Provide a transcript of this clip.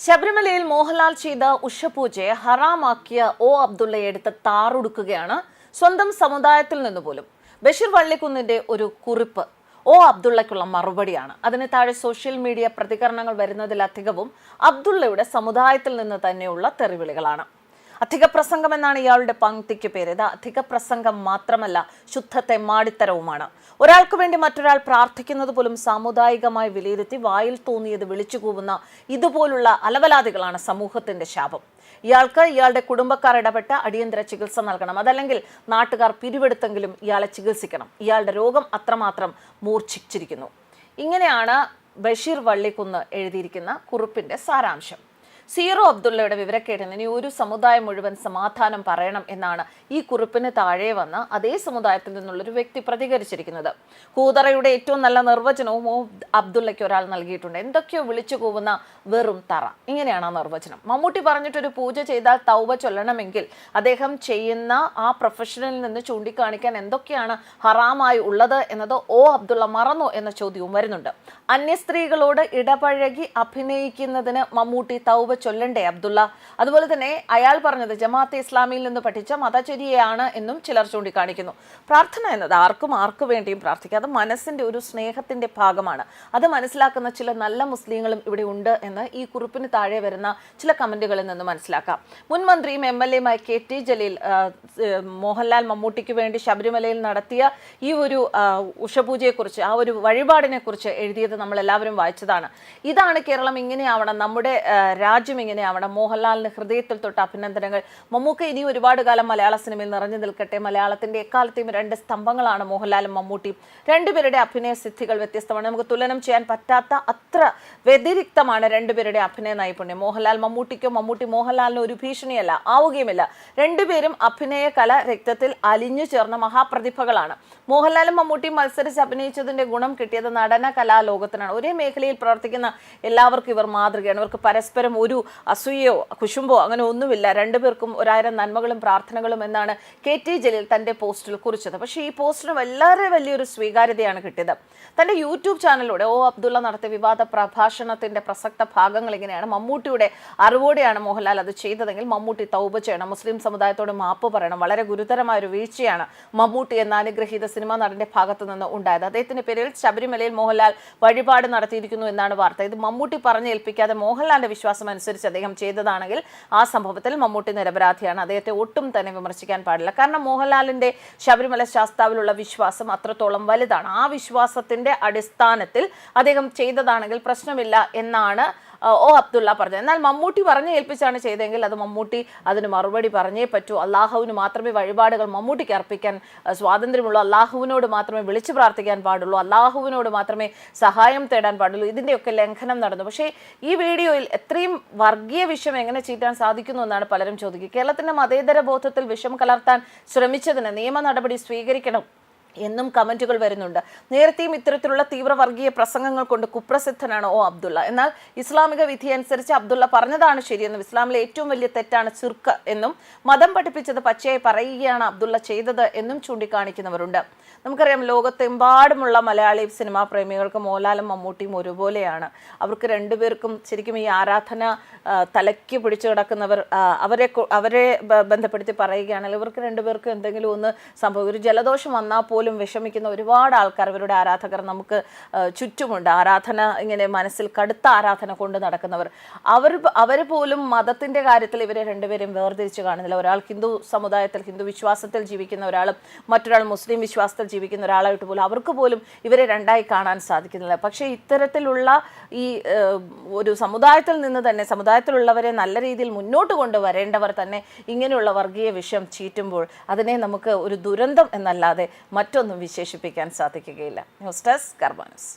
ശബരിമലയിൽ മോഹൻലാൽ ചെയ്ത ഉഷപൂജയെ ഹറാമാക്കിയ അബ്ദുള്ളയെ എടുത്ത് താറുടുക്കുകയാണ് സ്വന്തം സമുദായത്തിൽ നിന്ന് പോലും. ബഷീർ വള്ളിക്കുന്നിന്റെ ഒരു കുറിപ്പ് അബ്ദുള്ളയ്ക്കുള്ള മറുപടിയാണ്. അതിന് താഴെ സോഷ്യൽ മീഡിയ പ്രതികരണങ്ങൾ വരുന്നതിലധികവും അബ്ദുള്ളയുടെ സമുദായത്തിൽ നിന്ന് തന്നെയുള്ള തെറിവിളികളാണ്. അധിക പ്രസംഗം എന്നാണ് ഇയാളുടെ പങ്ക്തിക്ക് പേര്. ഇത് അധിക പ്രസംഗം മാത്രമല്ല, ശുദ്ധ തെമ്മാടിത്തരവുമാണ്. ഒരാൾക്ക് വേണ്ടി മറ്റൊരാൾ പ്രാർത്ഥിക്കുന്നത് പോലും സാമുദായികമായി വിലയിരുത്തി വായിൽ തോന്നിയത് വിളിച്ചുകൂവുന്ന ഇതുപോലുള്ള അലവലാദികളാണ് സമൂഹത്തിന്റെ ശാപം. ഇയാൾക്ക് ഇയാളുടെ കുടുംബക്കാർ ഇടപെട്ട് അടിയന്തര ചികിത്സ നൽകണം. അതല്ലെങ്കിൽ നാട്ടുകാർ പിരിവെടുത്തെങ്കിലും ഇയാളെ ചികിത്സിക്കണം. ഇയാളുടെ രോഗം അത്രമാത്രം മൂർച്ഛിച്ചിരിക്കുന്നു. ഇങ്ങനെയാണ് ബഷീർ വള്ളിക്കുന്ന് എഴുതിയിരിക്കുന്ന കുറിപ്പിന്റെ സാരാംശം. സീറോ അബ്ദുള്ളയുടെ വിവരക്കേടിന് ഇനി ഒരു സമുദായം മുഴുവൻ സമാധാനം പറയണം എന്നാണ് ഈ കുറിപ്പിന് താഴെ വന്ന് അതേ സമുദായത്തിൽ നിന്നുള്ളൊരു വ്യക്തി പ്രതികരിച്ചിരിക്കുന്നത്. കൂതറയുടെ ഏറ്റവും നല്ല നിർവചനവും അബ്ദുള്ളയ്ക്ക് ഒരാൾ നൽകിയിട്ടുണ്ട്. എന്തൊക്കെയോ വിളിച്ചു കൂവുന്ന വെറും തറ. ഇങ്ങനെയാണ് ആ നിർവചനം. മമ്മൂട്ടി പറഞ്ഞിട്ടൊരു പൂജ ചെയ്താൽ തൗബ ചൊല്ലണമെങ്കിൽ അദ്ദേഹം ചെയ്യുന്ന ആ പ്രൊഫഷനിൽ നിന്ന് ചൂണ്ടിക്കാണിക്കാൻ എന്തൊക്കെയാണ് ഹറാമായി ഉള്ളത് എന്നത് അബ്ദുള്ള മറന്നോ എന്ന ചോദ്യവും വരുന്നുണ്ട്. അന്യ സ്ത്രീകളോട് ഇടപഴകി അഭിനയിക്കുന്നതിന് മമ്മൂട്ടി തൗബ ചൊല്ലണ്ടേ അബ്ദുള്ള? അതുപോലെ തന്നെ അയാൾ പറഞ്ഞത് ജമാഅത്തെ ഇസ്ലാമിയിൽ നിന്ന് പഠിച്ച മതചര്യയാണ് എന്നും ചിലർ ചൂണ്ടിക്കാണിക്കുന്നു. പ്രാർത്ഥന എന്നത് ആർക്കു വേണ്ടിയും പ്രാർത്ഥിക്കുക. അത് മനസ്സിന്റെ ഒരു സ്നേഹത്തിന്റെ ഭാഗമാണ്. അത് മനസ്സിലാക്കുന്ന ചില നല്ല മുസ്ലിങ്ങളും ഇവിടെ ഉണ്ട് എന്ന് ഈ കുറിപ്പിന് താഴെ വരുന്ന ചില കമന്റുകളിൽ നിന്ന് മനസ്സിലാക്കാം. മുൻ മന്ത്രിയും MLA KT ജലീൽ മോഹൻലാൽ മമ്മൂട്ടിക്ക് വേണ്ടി ശബരിമലയിൽ നടത്തിയ ഈ ഒരു ഉഷപൂജയെക്കുറിച്ച്, ആ ഒരു വഴിപാടിനെ കുറിച്ച് എഴുതിയത് നമ്മൾ എല്ലാവരും വായിച്ചതാണ്. ഇതാണ് കേരളം ഇങ്ങനെയാവണം, നമ്മുടെ രാജ്യം ഇങ്ങനെയാവണം, മോഹൻലാലിന് ഹൃദയത്തിൽ തൊട്ട് അഭിനന്ദനങ്ങൾ. മമ്മൂക്ക ഇനി ഒരുപാട് കാലം മലയാള സിനിമയിൽ നിറഞ്ഞു നിൽക്കട്ടെ. മലയാളത്തിന്റെ എക്കാലത്തെയും രണ്ട് സ്തംഭങ്ങളാണ് മോഹൻലാലും മമ്മൂട്ടിയും. രണ്ടുപേരുടെ അഭിനയ സിദ്ധികൾ വ്യത്യസ്തമാണ്. നമുക്ക് തുലനം ചെയ്യാൻ പറ്റാത്ത അത്ര വ്യതിരിക്തമാണ് രണ്ടുപേരുടെ അഭിനയ നൈപുണ്യം. മോഹൻലാൽ മമ്മൂട്ടിക്കോ മമ്മൂട്ടി മോഹൻലാലിനോ ഒരു ഭീഷണിയല്ല, ആവുകയുമില്ല. രണ്ടുപേരും അഭിനയ കല രക്തത്തിൽ അലിഞ്ഞു ചേർന്ന മഹാപ്രതിഭകളാണ്. മോഹൻലാലും മമ്മൂട്ടിയും മത്സരിച്ച് അഭിനയിച്ചതിന്റെ ഗുണം കിട്ടിയത് നടന കലാലോകത്തിനാണ്. ഒരേ മേഖലയിൽ പ്രവർത്തിക്കുന്ന എല്ലാവർക്കും ഇവർ മാതൃകയാണ്. ഇവർക്ക് പരസ്പരം ഒരു അസൂയയോ കുശുമ്പോ അങ്ങനെ ഒന്നുമില്ല. രണ്ടുപേർക്കും 1000 നന്മകളും പ്രാർത്ഥനകളും എന്നാണ് KT ജലീൽ തന്റെ പോസ്റ്റിൽ കുറിച്ചത്. പക്ഷേ ഈ പോസ്റ്റിന് വളരെ വലിയൊരു സ്വീകാര്യതയാണ് കിട്ടിയത്. തന്റെ യൂട്യൂബ് ചാനലിലൂടെ അബ്ദുള്ള നടത്തിയ വിവാദ പ്രഭാഷണത്തിന്റെ പ്രസക്ത ഭാഗങ്ങൾ ഇങ്ങനെയാണ്. മമ്മൂട്ടിയുടെ അറിവോടെയാണ് മോഹൻലാൽ അത് ചെയ്തതെങ്കിൽ മമ്മൂട്ടി തൗബ ചെയ്യണം, മുസ്ലിം സമുദായത്തോട് മാപ്പ് പറയണം. വളരെ ഗുരുതരമായ ഒരു വീഴ്ചയാണ് മമ്മൂട്ടി എന്ന അനുഗ്രഹീത സിനിമാ നടന്റെ ഭാഗത്തു നിന്ന് ഉണ്ടായത്. അദ്ദേഹത്തിന്റെ പേരിൽ ശബരിമലയിൽ മോഹൻലാൽ വഴിപാട് നടത്തിയിരിക്കുന്നു എന്നാണ് വാർത്ത. ഇത് മമ്മൂട്ടി പറഞ്ഞേൽപ്പിക്കാതെ മോഹൻലാലിന്റെ വിശ്വാസം അനുസരിച്ച് അദ്ദേഹം ചെയ്തതാണെങ്കിൽ ആ സംഭവത്തിൽ മമ്മൂട്ടി നിരപരാധിയാണ്. അദ്ദേഹത്തെ ഒട്ടും തന്നെ വിമർശിക്കാൻ പാടില്ല. കാരണം മോഹൻലാലിന്റെ ശബരിമല ശാസ്താവിലുള്ള വിശ്വാസം അത്രത്തോളം വലുതാണ്. ആ വിശ്വാസത്തിന്റെ അടിസ്ഥാനത്തിൽ അദ്ദേഹം ചെയ്തതാണെങ്കിൽ പ്രശ്നമില്ല എന്നാണ് അബ്ദുള്ള പറഞ്ഞത്. എന്നാൽ മമ്മൂട്ടി പറഞ്ഞ് ഏൽപ്പിച്ചാണ് ചെയ്തതെങ്കിൽ അത് മമ്മൂട്ടി അതിന് മറുപടി പറഞ്ഞേ പറ്റൂ. അള്ളാഹുവിന് മാത്രമേ വഴിപാടുകൾ മമ്മൂട്ടിക്ക് അർപ്പിക്കാൻ സ്വാതന്ത്ര്യമുള്ളൂ. അള്ളാഹുവിനോട് മാത്രമേ വിളിച്ചു പ്രാർത്ഥിക്കാൻ പാടുള്ളൂ. അള്ളാഹുവിനോട് മാത്രമേ സഹായം തേടാൻ പാടുള്ളൂ. ഇതിൻ്റെയൊക്കെ ലംഘനം നടന്നു. പക്ഷേ ഈ വീഡിയോയിൽ എത്രയും വർഗീയ വിഷം എങ്ങനെ ചീറ്റാൻ സാധിക്കുന്നു എന്നാണ് പലരും ചോദിക്കുക. കേരളത്തിന്റെ മതേതര ബോധത്തിൽ വിഷം കലർത്താൻ ശ്രമിച്ചതിന് നിയമ നടപടി സ്വീകരിക്കണം എന്നും കമന്റുകൾ വരുന്നുണ്ട്. നേരത്തെയും ഇത്തരത്തിലുള്ള തീവ്ര വർഗീയ പ്രസംഗങ്ങൾ കൊണ്ട് കുപ്രസിദ്ധനാണ് അബ്ദുള്ള. എന്നാൽ ഇസ്ലാമിക വിധി അനുസരിച്ച് അബ്ദുള്ള പറഞ്ഞതാണ് ശരിയെന്നും ഇസ്ലാമിലെ ഏറ്റവും വലിയ തെറ്റാണ് ശിർക്ക് എന്നും മതം പഠിപ്പിച്ചത് പച്ചയായി പറയുകയാണ് അബ്ദുള്ള ചെയ്തത് എന്നും ചൂണ്ടിക്കാണിക്കുന്നവരുണ്ട്. നമുക്കറിയാം, ലോകത്തെമ്പാടുമുള്ള മലയാളി സിനിമാ പ്രേമികൾക്ക് മോഹൻലാലും മമ്മൂട്ടിയും ഒരുപോലെയാണ്. അവർക്ക് രണ്ടുപേർക്കും ശരിക്കും ഈ ആരാധന തലയ്ക്ക് പിടിച്ചു കിടക്കുന്നവർ അവരെ ബന്ധപ്പെടുത്തി പറയുകയാണെങ്കിൽ ഇവർക്ക് രണ്ടുപേർക്കും എന്തെങ്കിലും ഒന്ന് സംഭവിക്കും. ഒരു ജലദോഷം വന്നാൽ പോലും വിഷമിക്കുന്ന ഒരുപാട് ആൾക്കാർ, അവരുടെ ആരാധകർ നമുക്ക് ചുറ്റുമുണ്ട്. ആരാധന ഇങ്ങനെ മനസ്സിൽ കടുത്ത ആരാധന കൊണ്ട് നടക്കുന്നവർ, അവർ പോലും മതത്തിന്റെ കാര്യത്തിൽ ഇവരെ രണ്ടുപേരും വേർതിരിച്ച് കാണുന്നില്ല. ഒരാൾ ഹിന്ദു സമുദായത്തിൽ ഹിന്ദു വിശ്വാസത്തിൽ ജീവിക്കുന്ന ഒരാളും മറ്റൊരാൾ മുസ്ലിം വിശ്വാസത്തിൽ ജീവിക്കുന്ന ഒരാളായിട്ട് പോലും അവർക്ക് പോലും ഇവരെ രണ്ടായി കാണാൻ സാധിക്കുന്നില്ല. പക്ഷേ ഇത്തരത്തിലുള്ള ഈ ഒരു സമുദായത്തിൽ നിന്ന് തന്നെ സമുദായത്തിലുള്ളവരെ നല്ല രീതിയിൽ മുന്നോട്ട് കൊണ്ടുവരേണ്ടവർ തന്നെ ഇങ്ങനെയുള്ള വർഗീയ വിഷം ചീറ്റുമ്പോൾ അതിനെ നമുക്ക് ഒരു ദുരന്തം എന്നല്ലാതെ മറ്റൊന്നും വിശേഷിപ്പിക്കാൻ സാധിക്കുകയില്ല. ന്യൂസ് ഡെസ്ക് കർമ്മ ന്യൂസ്.